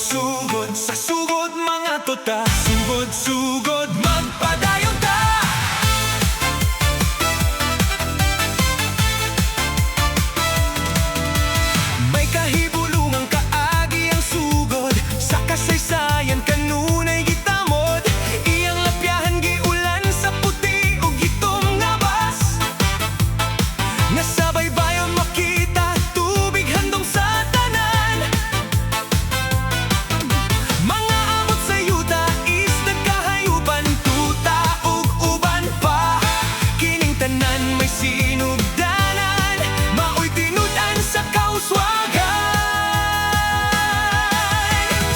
Sugod-sugod sa sugod mga tuta, sugod-sugod magpadayon ta. May kahibulungang kaagi ang sugod, sa kasaysayan kanunay gitamod. Iyang lapyahan giulan sa puti ug gitom nga bas, nga sabay bayon makita tubig handong sa tanan. Mga amot sa yuta is nagkahayupan, tuta ug uban pa. Kining tanan may sinugdanan, maoy tinud-an sa kauswagan.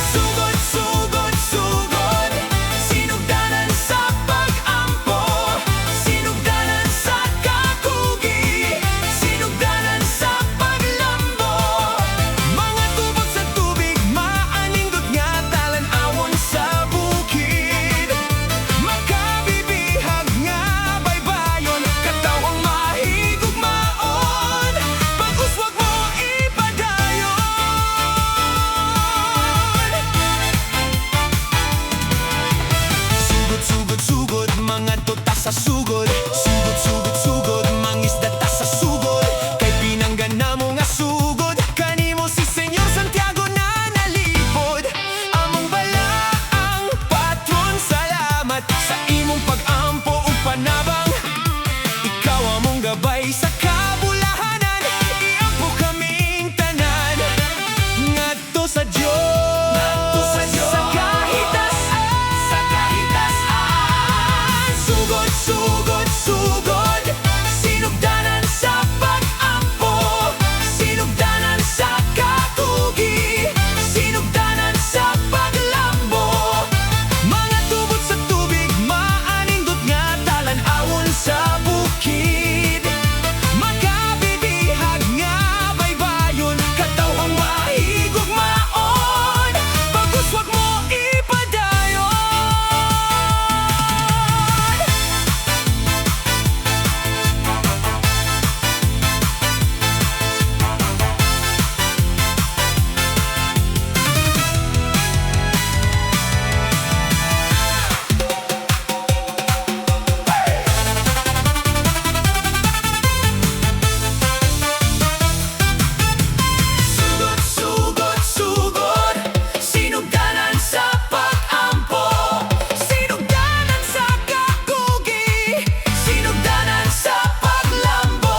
Sugod-sugod, sugod, sinugdanan sa pag-ampo, sinugdanan sa kakugi, sinugdanan sa paglambo. Mga tubog sa tubig, maanindot nga talan-awon sa bukid. Makabibihag nga baybayon, katawang mahigugmaon. Pag-uswag mo ipadayon. Sugod-sugod, sugod, mga tuta sa sugod. Sugod-sugod, sugod, mangisda ta sa sugod. Kay pinanggana mo nga sugod, kanimo si Senyor Santiago na nalipod. Among bala ang patron, salamat sa imong pag-ampo ug panabang. Ikaw among gabay sa kabulahanan, iampo kaming tanan ngadto sa Dios. Sa kahitasan, sugod-sugod, sugod, sinugdanan sa pag-ampo, sinugdanan sa katugi, sinugdanan sa paglambo. Mga tubod sa tubig, maanindot nga talan-awon sa bukid. Makabibihag nga baybayon, katawang mahigugmaon. Pag-uswag mo ipadayon. Sugod-sugod, sugod, sinugdanan sa pag-ampo, sinugdanan sa kakugi, sinugdanan sa paglambo.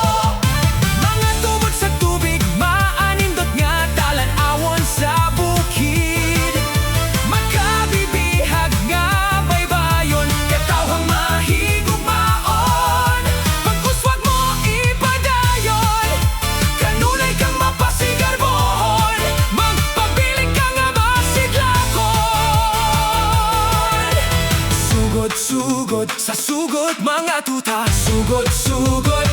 Mga tubod sa tubig, maanindot nga talan-awon sa bukid. Makabibihag nga baybayon, katawang mahigugmaon. Pag-uswag mo ipadayon, kanunay kang mapasigarbohon, magpabiling ka nga masidlakon. Sugod-sugod sa sugod mga tuta, sugod-sugod